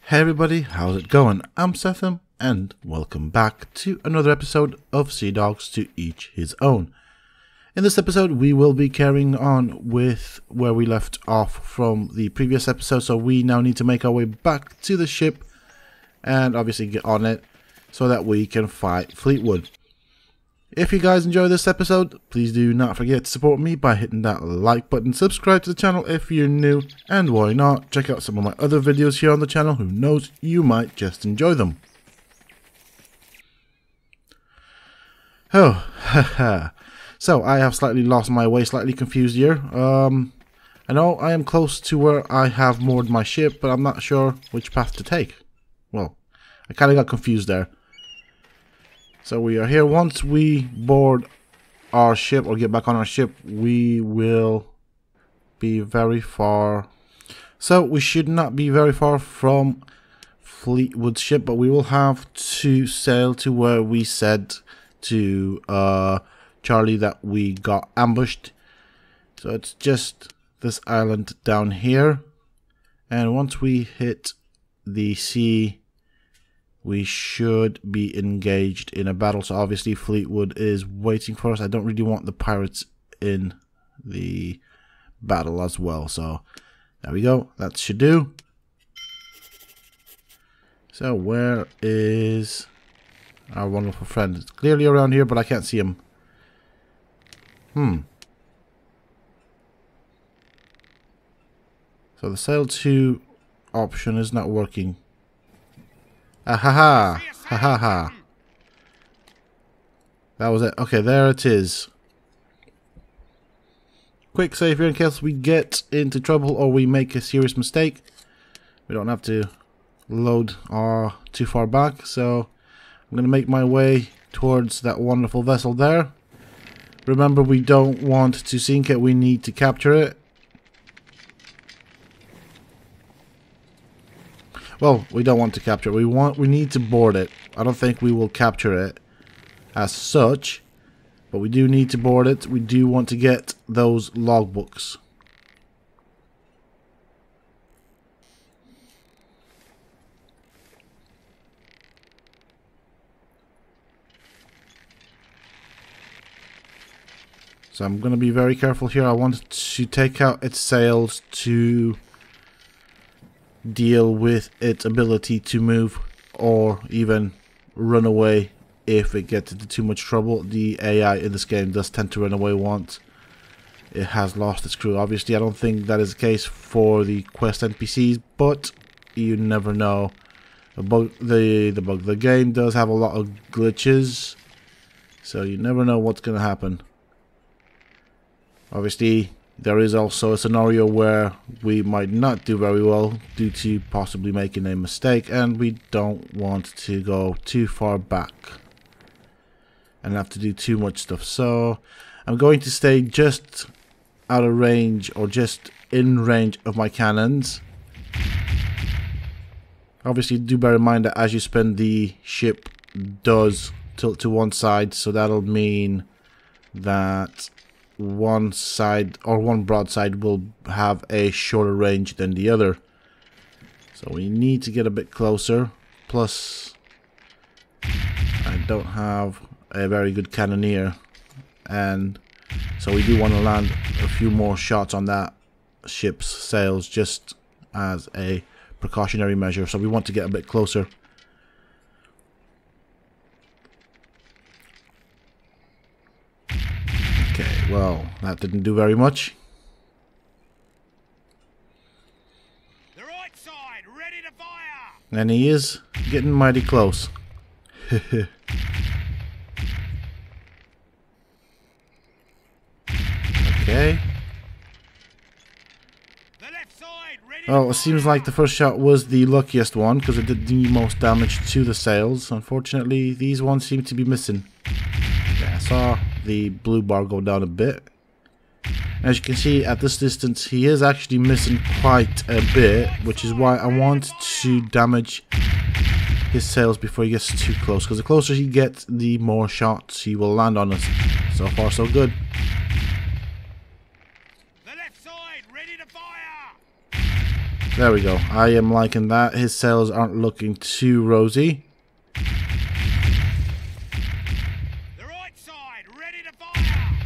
Hey everybody, how's it going? I'm Sethum, and welcome back to another episode of Sea Dogs to Each His Own. In this episode, we will be carrying on with where we left off from the previous episode, so we now need to make our way back to the ship and obviously get on it so that we can fight Fleetwood. If you guys enjoy this episode, please do not forget to support me by hitting that like button, subscribe to the channel if you're new, and why not, check out some of my other videos here on the channel, who knows, you might just enjoy them. Oh, haha. So, I have slightly lost my way, slightly confused here. I know I am close to where I have moored my ship, but I'm not sure which path to take. Well, I kind of got confused there. So we are here. Once we board our ship or get back on our ship, we will be very far. So we should not be very far from Fleetwood's ship, but we will have to sail to where we said to Charlie that we got ambushed. So it's just this island down here. And once we hit the sea, we should be engaged in a battle. So obviously Fleetwood is waiting for us. I don't really want the pirates in the battle as well. So there we go. That should do. So where is our wonderful friend? It's clearly around here, but I can't see him. So the sail to option is not working. Ahaha! Ha ha ha! That was it. Okay, there it is. Quick save here in case we get into trouble or we make a serious mistake. We don't have to load too far back, so I'm going to make my way towards that wonderful vessel there. Remember, we don't want to sink it, we need to capture it. Well, we don't want to capture it. We need to board it. I don't think we will capture it as such, but we do need to board it. We do want to get those logbooks. So I'm going to be very careful here. I want to take out its sails to deal with its ability to move or even run away if it gets into too much trouble. The AI in this game does tend to run away once it has lost its crew. Obviously, I don't think that is the case for the quest NPCs, but you never know. The game does have a lot of glitches, so you never know what's going to happen. Obviously, there is also a scenario where we might not do very well due to possibly making a mistake, and we don't want to go too far back and have to do too much stuff. So I'm going to stay just out of range, or just in range of my cannons. Obviously, do bear in mind that as you spin, the ship does tilt to one side, so that'll mean that one side or one broadside will have a shorter range than the other. So we need to get a bit closer. Plus, I don't have a very good cannoneer, and so we do want to land a few more shots on that ship's sails just as a precautionary measure. So we want to get a bit closer. Okay, well, that didn't do very much. The right side, ready to fire. And he is getting mighty close. Okay. The left side, ready Well, to it seems fire. like the first shot was the luckiest one because it did the most damage to the sails. Unfortunately, these ones seem to be missing. Yeah, I saw the blue bar go down a bit. As you can see, at this distance, he is actually missing quite a bit, which is why I want to damage his sails before he gets too close, because the closer he gets, the more shots he will land on us. So far, so good. The left side, ready to fire. There we go. I am liking that. His sails aren't looking too rosy. The right side, ready to fire.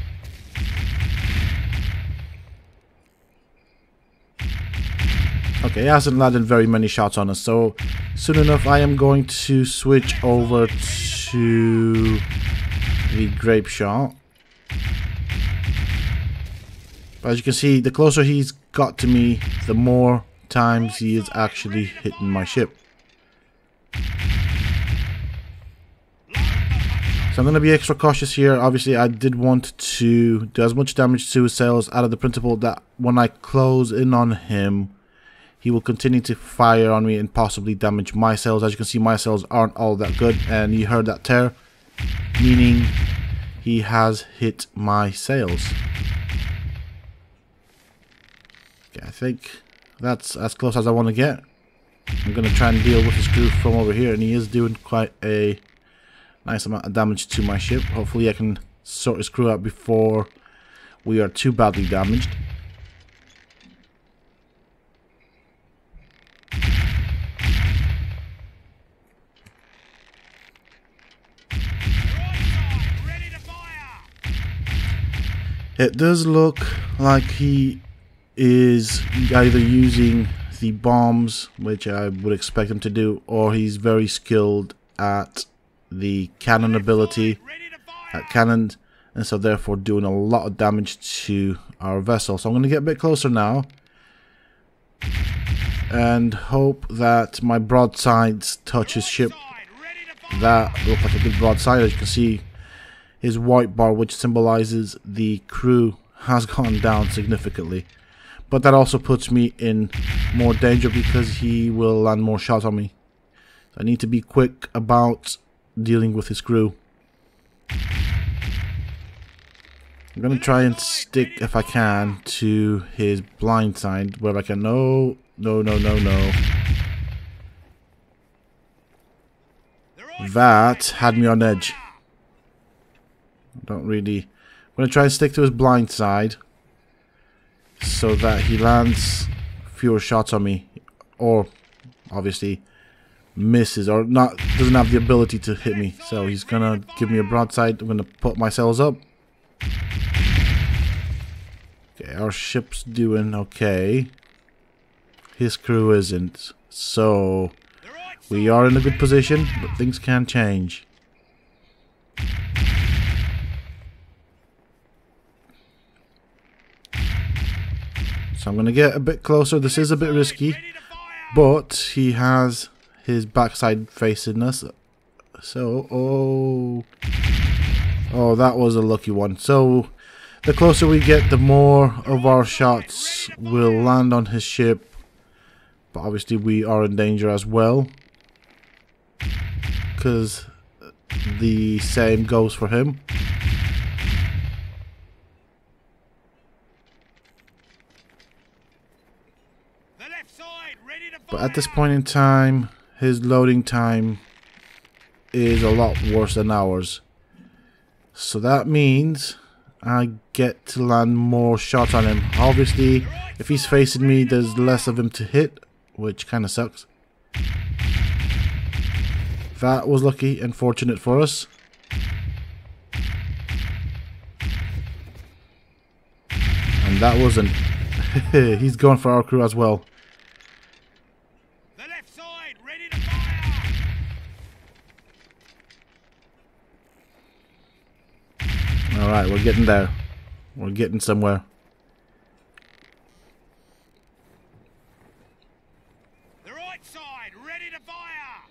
Okay, he hasn't landed very many shots on us, so soon enough I am going to switch over to the grape shot. But as you can see, the closer he's got to me, the more times he is actually hitting my ship. So I'm going to be extra cautious here. Obviously, I did want to do as much damage to his sails out of the principle that when I close in on him, he will continue to fire on me and possibly damage my sails. As you can see, my sails aren't all that good, and you heard that tear, meaning he has hit my sails. Okay, I think that's as close as I want to get. I'm going to try and deal with his crew from over here, and he is doing quite a nice amount of damage to my ship. Hopefully I can sort his crew out before we are too badly damaged. It does look like he is either using the bombs, which I would expect him to do, or he's very skilled at the cannon ability, at cannons, and so therefore doing a lot of damage to our vessel. So I'm going to get a bit closer now and hope that my broadsides touch his ship. That looks like a good broadside. As you can see, his white bar, which symbolizes the crew, has gone down significantly. But that also puts me in more danger because he will land more shots on me. So I need to be quick about dealing with his crew. I'm going to try and stick, if I can, to his blind side where I can. No. That had me on edge. I'm going to try and stick to his blind side so that he lands fewer shots on me, or obviously misses, or doesn't have the ability to hit me. So he's gonna give me a broadside. I'm gonna put my sails up. Okay, our ship's doing okay. His crew isn't. So we are in a good position, but things can change. So I'm going to get a bit closer. This is a bit risky, but he has his backside facing us. So, oh, that was a lucky one. So the closer we get, the more of our shots will land on his ship. But obviously we are in danger as well, because the same goes for him. But at this point in time, his loading time is a lot worse than ours. So that means I get to land more shots on him. Obviously, if he's facing me, there's less of him to hit, which kind of sucks. That was lucky and fortunate for us. And that wasn't. He's going for our crew as well. Alright, we're getting there. We're getting somewhere. The right side, ready to fire.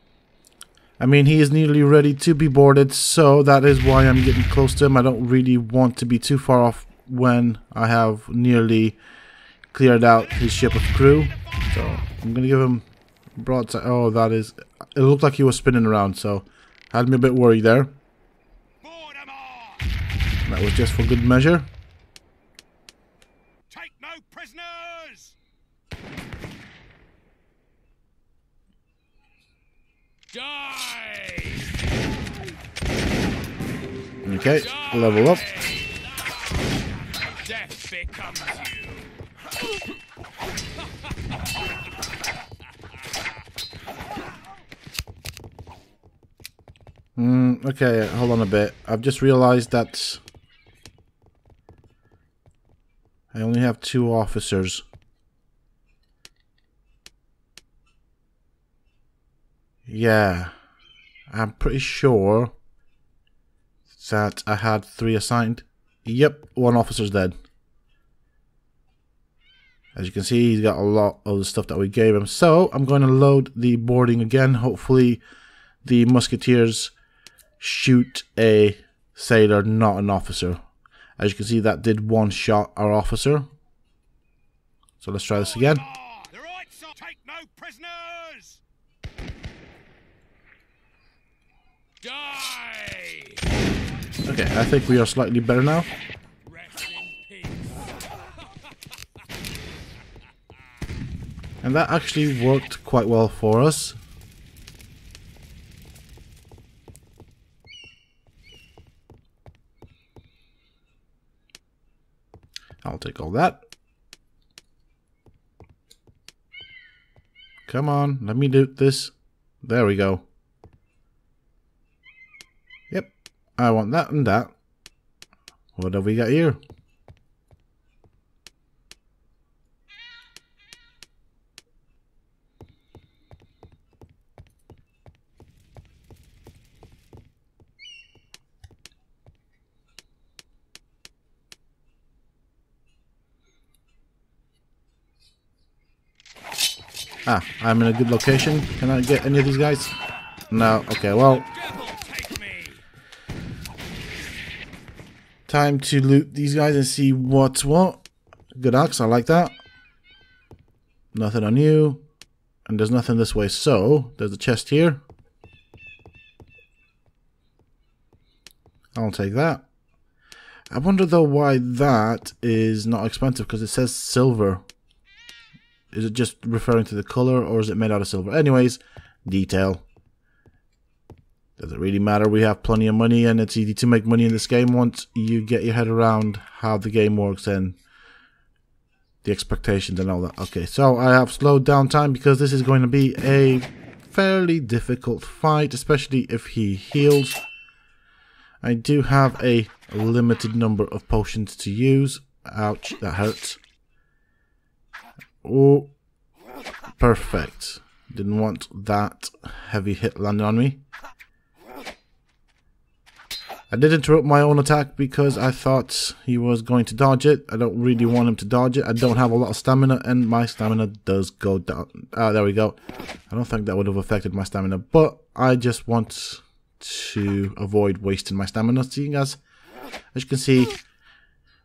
I mean, he is nearly ready to be boarded, so that is why I'm getting close to him. I don't really want to be too far off when I have nearly cleared out his ship of crew. So I'm going to give him broadside. Oh, that is... It looked like he was spinning around, so had me a bit worried there. That was just for good measure. Take no prisoners. Die. Okay, level up. Death becomes you. Okay, hold on a bit. I've just realized that I only have 2 officers. Yeah, I'm pretty sure that I had 3 assigned. Yep, 1 officer's dead. As you can see, he's got a lot of the stuff that we gave him. So, I'm going to load the boarding again. Hopefully, the musketeers shoot a sailor, not an officer. As you can see, that did one-shot our officer. So, let's try this again. The right side. Take no prisoners. Die. Okay, I think we are slightly better now. Rest in peace. And that actually worked quite well for us. I'll take all that. Come on, let me do this. There we go. Yep, I want that and that. What have we got here? Ah, I'm in a good location. Can I get any of these guys? No. Okay, well. Time to loot these guys and see what's what. Good axe, I like that. Nothing on you. And there's nothing this way, so there's a chest here. I'll take that. I wonder though why that is not expensive, because it says silver. Is it just referring to the color, or is it made out of silver? Anyways, detail. Doesn't really matter. We have plenty of money, and it's easy to make money in this game once you get your head around how the game works and the expectations and all that. Okay, so I have slowed down time because this is going to be a fairly difficult fight, especially if he heals. I do have a limited number of potions to use. Ouch, that hurts. Oh, perfect. Didn't want that heavy hit landing on me. I did interrupt my own attack because I thought he was going to dodge it. I don't really want him to dodge it. I don't have a lot of stamina, and my stamina does go down. There we go. I don't think that would have affected my stamina, but I just want to avoid wasting my stamina, seeing as you can see,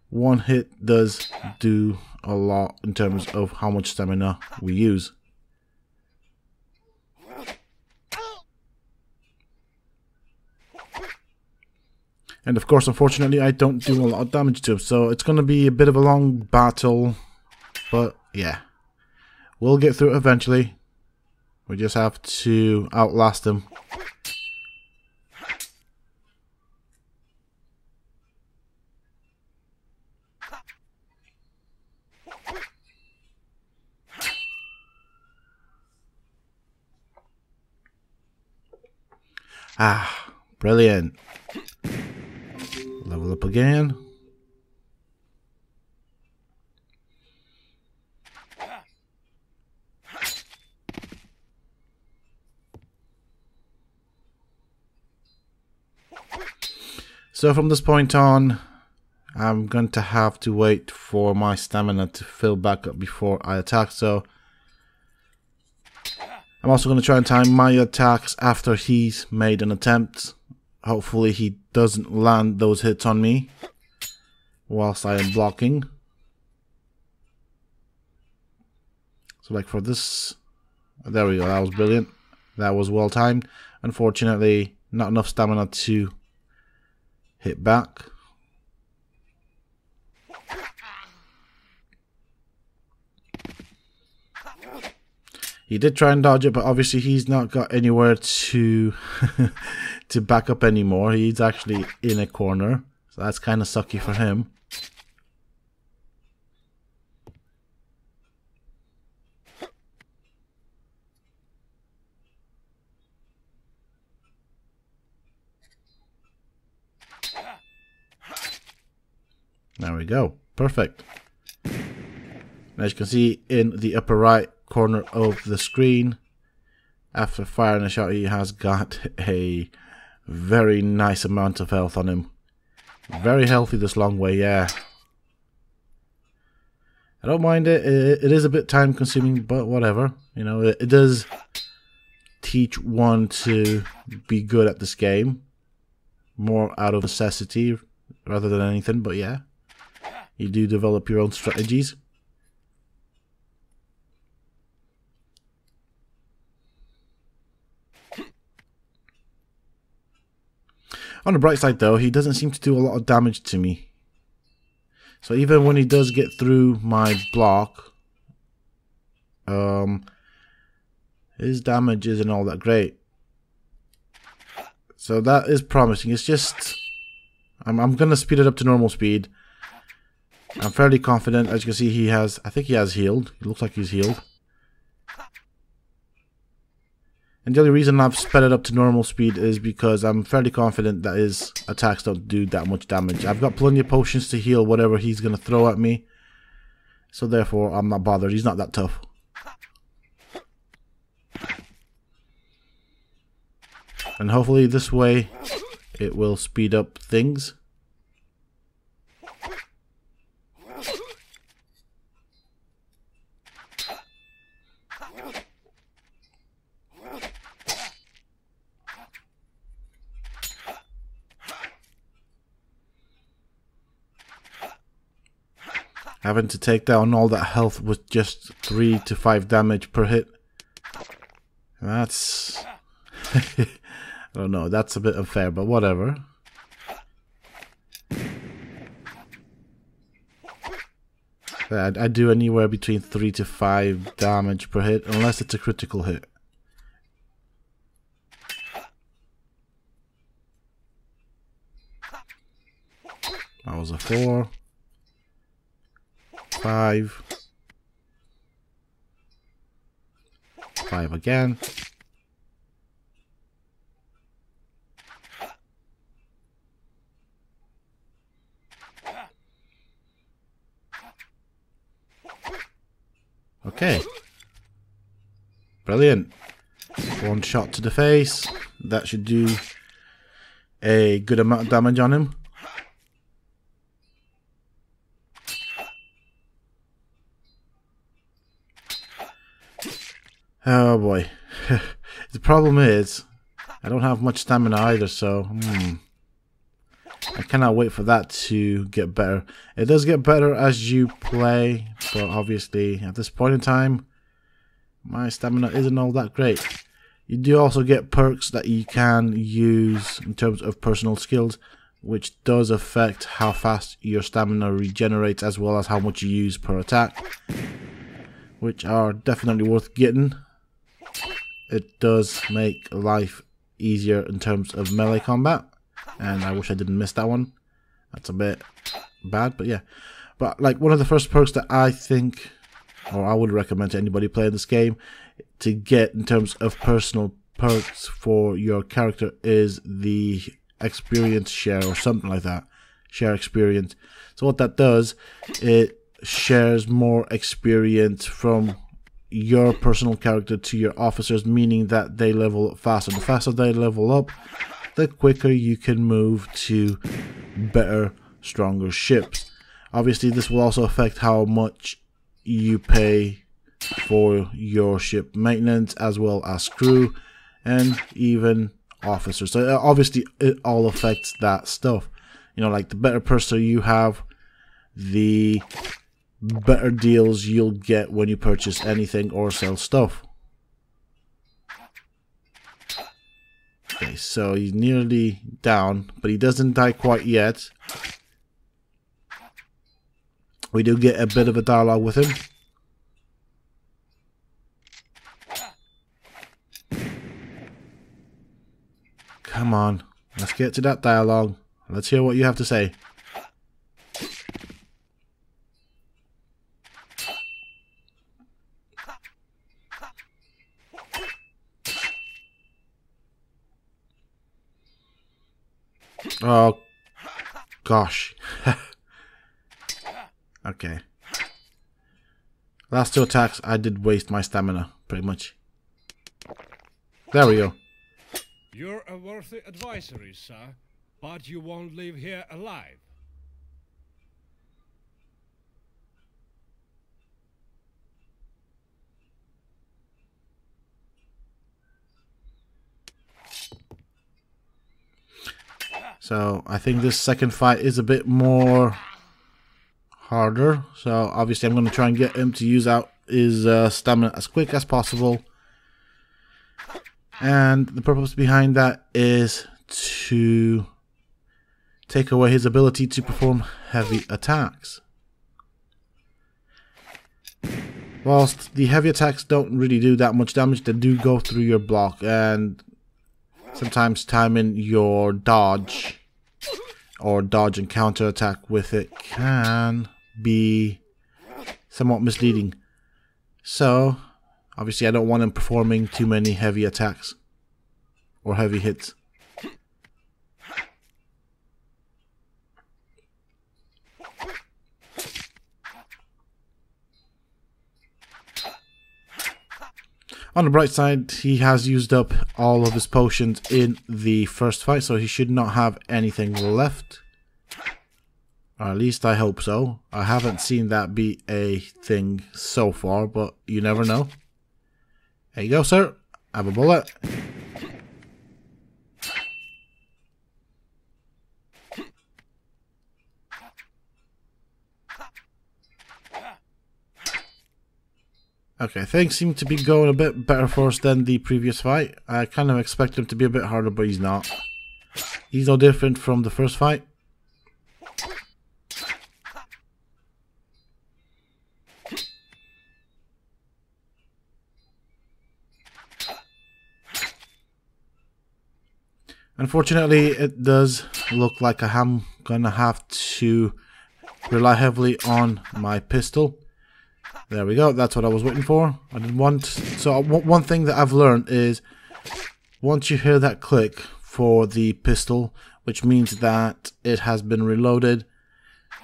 one hit does do a lot in terms of how much stamina we use. And of course, unfortunately, I don't do a lot of damage to him, so it's going to be a bit of a long battle, but yeah, we'll get through it eventually. We just have to outlast him. Ah, brilliant. Level up again. So from this point on, I'm going to have to wait for my stamina to fill back up before I attack. So I'm also going to try and time my attacks after he's made an attempt. Hopefully he doesn't land those hits on me whilst I am blocking. So like for this, there we go, that was brilliant. That was well timed. Unfortunately, not enough stamina to hit back. He did try and dodge it, but obviously he's not got anywhere to to back up anymore. He's actually in a corner, so that's kind of sucky for him. There we go. Perfect. As you can see in the upper right corner of the screen, after firing a shot, he has got a very nice amount of health on him. Very healthy this long way, yeah. I don't mind it. It is a bit time consuming, but whatever. You know, it does teach one to be good at this game. More out of necessity rather than anything, but yeah. You do develop your own strategies. On the bright side though, he doesn't seem to do a lot of damage to me. So even when he does get through my block, his damage isn't all that great. So that is promising. It's just, I'm going to speed it up to normal speed. I'm fairly confident. As you can see, he has, I think he has healed. It looks like he's healed. And the only reason I've sped it up to normal speed is because I'm fairly confident that his attacks don't do that much damage. I've got plenty of potions to heal whatever he's going to throw at me. So therefore, I'm not bothered. He's not that tough. And hopefully this way, it will speed up things. Having to take down all that health with just 3 to 5 damage per hit. That's... I don't know, that's a bit unfair, but whatever. I do anywhere between 3 to 5 damage per hit, unless it's a critical hit. That was a 4. 5. 5 again. Okay. Brilliant. 1 shot to the face. That should do a good amount of damage on him. Oh boy. The problem is, I don't have much stamina either, so I cannot wait for that to get better. It does get better as you play, but obviously at this point in time, my stamina isn't all that great. You do also get perks that you can use in terms of personal skills, which does affect how fast your stamina regenerates as well as how much you use per attack, which are definitely worth getting. It does make life easier in terms of melee combat, and I wish I didn't miss that one. That's a bit bad, but yeah. But like one of the first perks that I think, or I would recommend to anybody playing this game to get in terms of personal perks for your character is the experience share or something like that. Share experience. So what that does, it shares more experience from your personal character to your officers, meaning that they level up faster. The faster they level up, the quicker you can move to better, stronger ships. Obviously, this will also affect how much you pay for your ship maintenance, as well as crew, and even officers. So obviously, it all affects that stuff. You know, like the better purser you have, the better deals you'll get when you purchase anything or sell stuff. Okay, so he's nearly down, but he doesn't die quite yet. We do get a bit of a dialogue with him. Come on, let's get to that dialogue. Let's hear what you have to say. Oh, gosh. Okay. Last two attacks, I did waste my stamina, pretty much. There we go. You're a worthy advisory, sir, but you won't leave here alive. So I think this second fight is a bit more harder. So obviously I'm going to try and get him to use out his stamina as quick as possible. And the purpose behind that is to take away his ability to perform heavy attacks. Whilst the heavy attacks don't really do that much damage, they do go through your block, and sometimes timing your dodge or dodge and counter attack with it can be somewhat misleading. So obviously I don't want him performing too many heavy attacks or heavy hits. On the bright side, he has used up all of his potions in the first fight, so he should not have anything left. Or at least I hope so. I haven't seen that be a thing so far, but you never know. There you go, sir. Have a bullet. Okay, things seem to be going a bit better for us than the previous fight. I kind of expect him to be a bit harder, but he's not. He's no different from the first fight. Unfortunately, it does look like I am gonna have to rely heavily on my pistol. There we go, that's what I was waiting for. I didn't want... So one thing that I've learned is once you hear that click for the pistol, which means that it has been reloaded,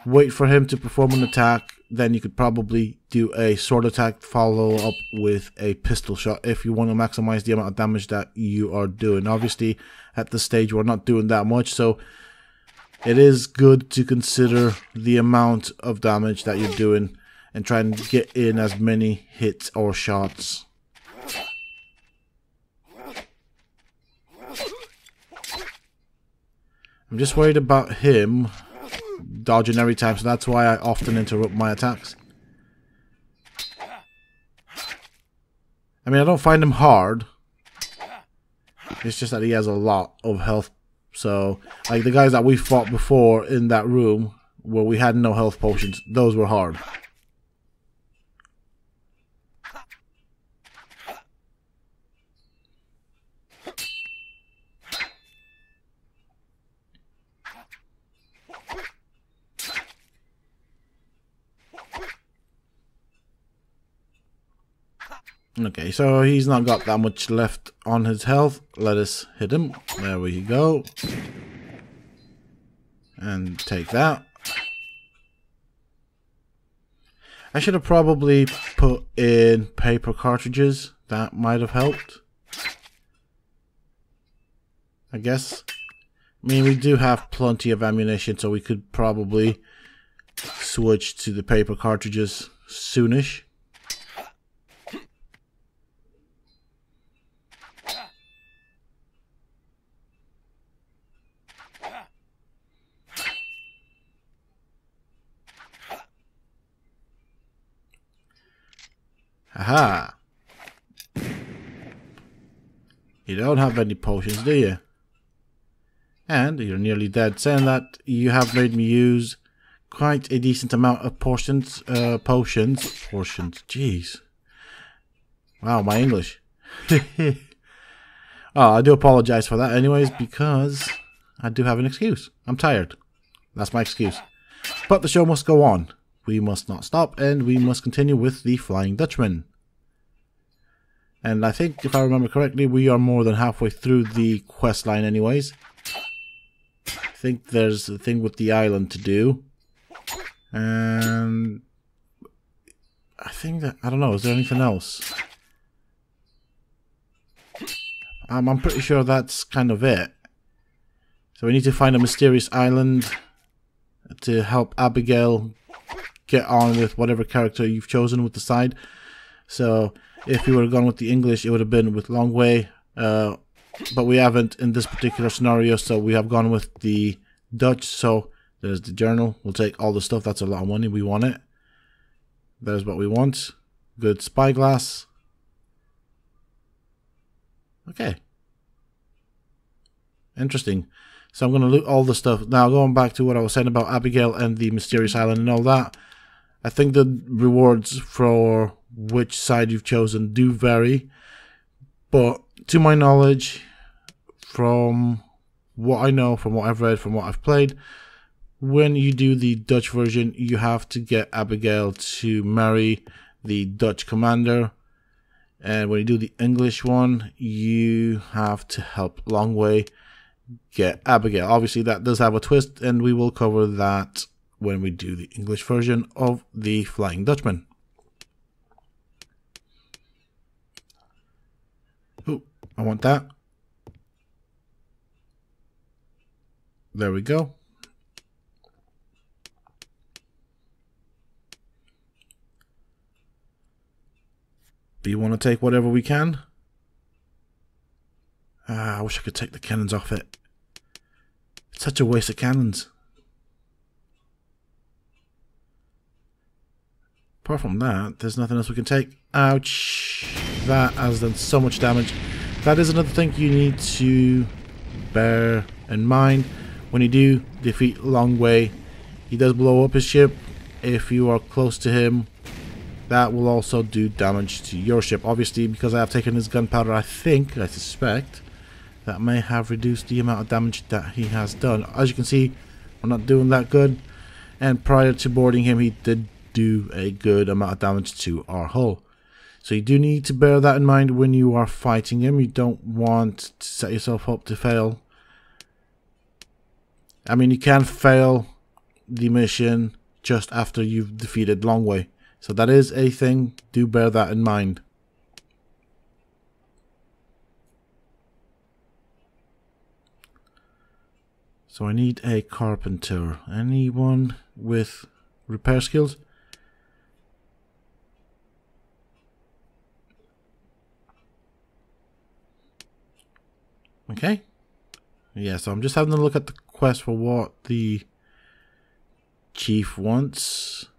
wait for him to perform an attack, then you could probably do a sword attack, follow up with a pistol shot if you want to maximize the amount of damage that you are doing. Obviously, at this stage we're not doing that much, so it is good to consider the amount of damage that you're doing and try and get in as many hits or shots. I'm just worried about him dodging every time, so that's why I often interrupt my attacks. I mean, I don't find him hard. It's just that he has a lot of health. So, like the guys that we fought before in that room where we had no health potions, those were hard. Okay, so he's not got that much left on his health. Let us hit him. There we go. And take that. I should have probably put in paper cartridges. That might have helped, I guess. I mean, we do have plenty of ammunition, so we could probably switch to the paper cartridges soonish. Aha! You don't have any potions, do you? And you're nearly dead, saying that you have made me use quite a decent amount of potions, jeez. Wow, my English. Oh, I do apologize for that anyways, because I do have an excuse. I'm tired. That's my excuse. But the show must go on. We must not stop, and we must continue with the Flying Dutchman. And I think, if I remember correctly, we are more than halfway through the quest line anyways. I think there's a thing with the island to do. And I think that, I don't know, is there anything else? I'm pretty sure that's kind of it. So we need to find a mysterious island to help Abigail get on with whatever character you've chosen with the side. So if we would have gone with the English, it would have been with Longway, but we haven't in this particular scenario, so we have gone with the Dutch. So there's the journal. We'll take all the stuff. That's a lot of money. We want it. There's what we want. Good spyglass. Okay. Interesting. So I'm going to loot all the stuff. Now, going back to what I was saying about Abigail and the mysterious island and all that, I think the rewards for which side you've chosen do vary. But to my knowledge, from what I know, from what I've read, from what I've played, when you do the Dutch version, you have to get Abigail to marry the Dutch commander. And when you do the English one, you have to help Longway get Abigail. Obviously, that does have a twist, and we will cover that when we do the English version of the Flying Dutchman. Oh, I want that. There we go. Do you want to take whatever we can? I wish I could take the cannons off it. It's such a waste of cannons. Apart from that, there's nothing else we can take. Ouch. That has done so much damage. That is another thing you need to bear in mind. When you do defeat Longway, he does blow up his ship. If you are close to him, that will also do damage to your ship. Obviously, because I have taken his gunpowder, I suspect, that may have reduced the amount of damage that he has done. As you can see, we're not doing that good. And prior to boarding him, he did do a good amount of damage to our hull. So you do need to bear that in mind when you are fighting him. You don't want to set yourself up to fail. I mean, you can fail the mission just after you've defeated Longway. So that is a thing. Do bear that in mind. So I need a carpenter. Anyone with repair skills? Okay. Yeah, so I'm just having a look at the quest for what the chief wants.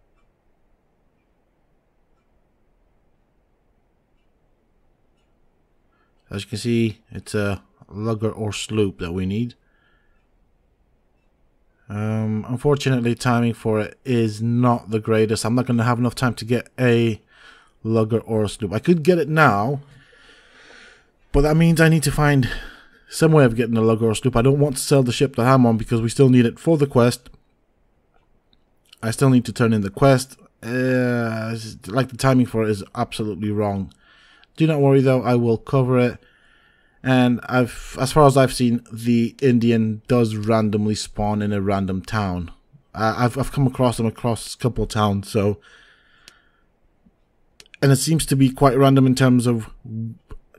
As you can see, it's a lugger or sloop that we need. Unfortunately, timing for it is not the greatest. I'm not going to have enough time to get a lugger or a sloop. I could get it now, but that means I need to find some way of getting a lugger or a sloop. I don't want to sell the ship that I'm on because we still need it for the quest. I still need to turn in the quest. Like the timing for it is absolutely wrong. Do not worry though, I will cover it. And as far as I've seen, the Indian does randomly spawn in a random town. I've come across them across a couple of towns, so, and it seems to be quite random in terms of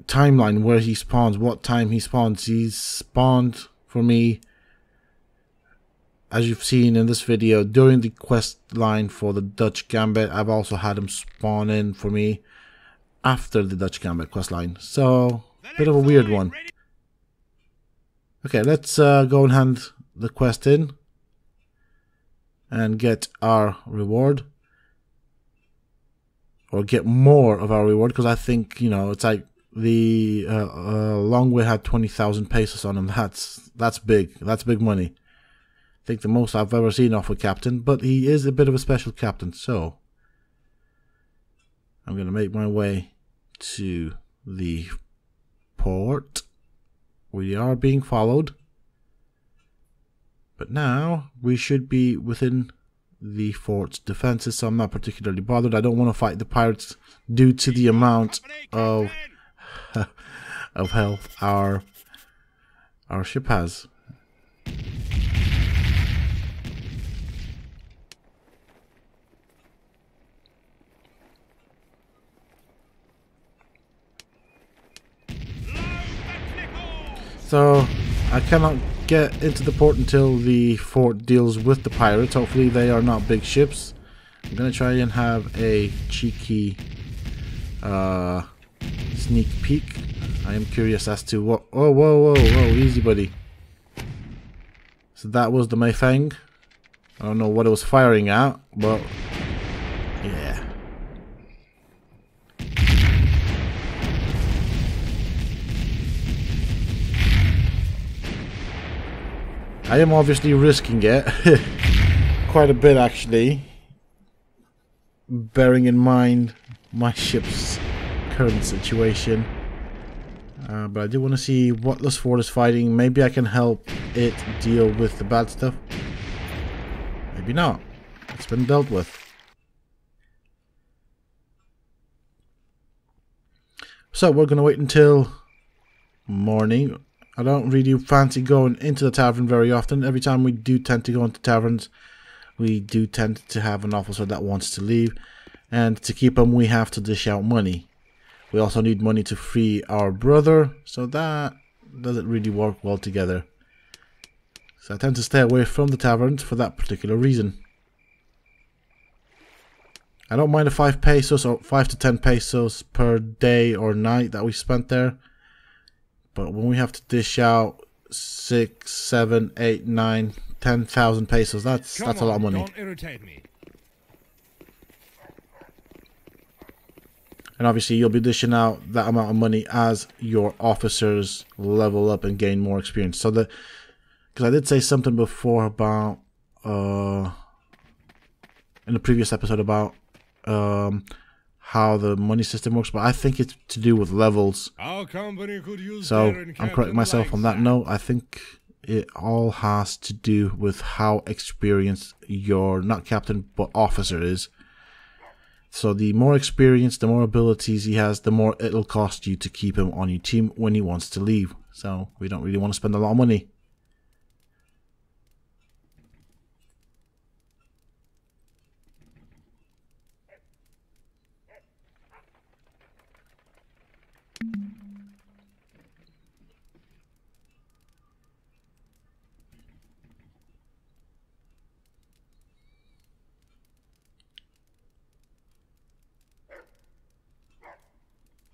timeline where he spawns, what time he spawns. He's spawned for me, as you've seen in this video, during the quest line for the Dutch Gambit. I've also had him spawn in for me after the Dutch Gambit quest line. So, bit of a weird one. Okay, let's go and hand the quest in and get our reward, or get more of our reward, because I think, you know, it's like the Longway had 20,000 pesos on him. That's big. That's big money. I think the most I've ever seen off a captain, but he is a bit of a special captain. So I'm going to make my way to the port. We are being followed, but now we should be within the fort's defenses, so I'm not particularly bothered. I don't want to fight the pirates due to the amount of health our ship has. So I cannot get into the port until the fort deals with the pirates. Hopefully they are not big ships. I'm gonna try and have a cheeky sneak peek. I am curious as to what. Oh, whoa, easy, buddy. So that was the Mayfang. I don't know what it was firing at, but yeah. I am obviously risking it quite a bit, actually, bearing in mind my ship's current situation. But I do want to see what this fort is fighting. Maybe I can help it deal with the bad stuff. Maybe not. It's been dealt with. So we're going to wait until morning. I don't really fancy going into the tavern very often. Every time we do tend to go into taverns, we do tend to have an officer that wants to leave. And to keep him, we have to dish out money. We also need money to free our brother, so that doesn't really work well together. So I tend to stay away from the taverns for that particular reason. I don't mind the 5 pesos or 5 to 10 pesos per day or night that we spent there. But when we have to dish out 6, 7, 8, 9, 10,000 pesos, that's a lot of money. Don't irritate me. And obviously you'll be dishing out that amount of money as your officers level up and gain more experience. So because I did say something before about in the previous episode about how the money system works, but I think it's to do with levels. Our company could use So I'm correcting myself on that note. I think it all has to do with how experienced your, not captain, but officer is. So the more experience, the more abilities he has, the more it'll cost you to keep him on your team when he wants to leave. So we don't really want to spend a lot of money.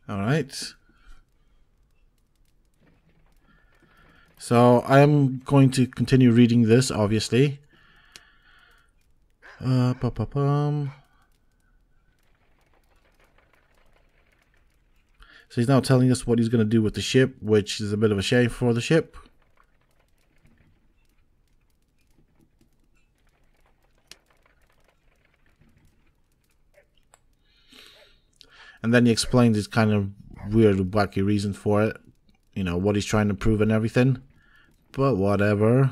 Alright. So I am going to continue reading this, obviously. So he's now telling us what he's going to do with the ship, which is a bit of a shame for the ship. And then he explains his kind of weird, wacky reasons for it. You know, what he's trying to prove and everything. But whatever.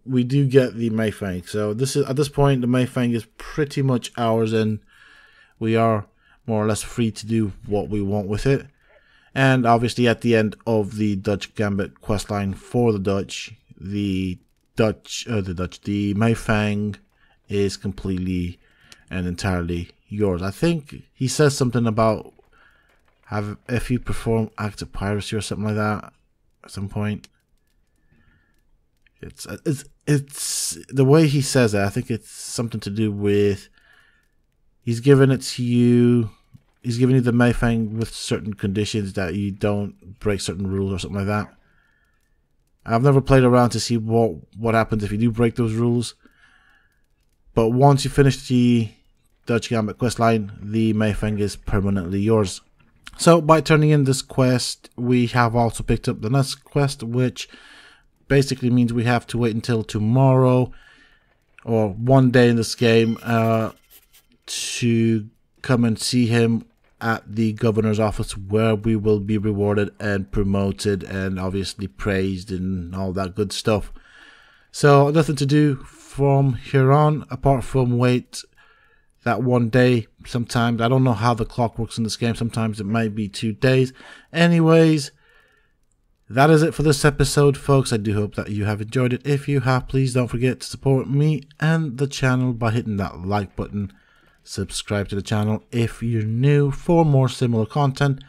We do get the Mayfang. So this is, at this point, the Mayfang is pretty much ours, and we are more or less free to do what we want with it. And obviously at the end of the Dutch Gambit questline for the Dutch, the Mayfang is completely and entirely yours. I think he says something about if you perform acts of piracy or something like that at some point. It's the way he says it. I think it's something to do with he's giving it to you. He's giving you the Mayfang with certain conditions that you don't break certain rules or something like that. I've never played around to see what happens if you do break those rules. But once you finish the Dutch Gambit questline, the Mayfang is permanently yours. So by turning in this quest, we have also picked up the next quest, which basically means we have to wait until tomorrow or one day in this game to come and see him at the governor's office, where we will be rewarded and promoted and obviously praised and all that good stuff. So nothing to do from here on apart from wait that one day. Sometimes I don't know how the clock works in this game. Sometimes it might be 2 days. Anyways, that is it for this episode, folks. I do hope that you have enjoyed it. If you have, please don't forget to support me and the channel by hitting that like button. Subscribe to the channel if you're new for more similar content.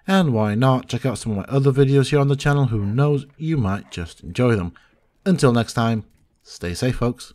And why not check out some of my other videos here on the channel, who knows, you might just enjoy them. Until next time, stay safe folks.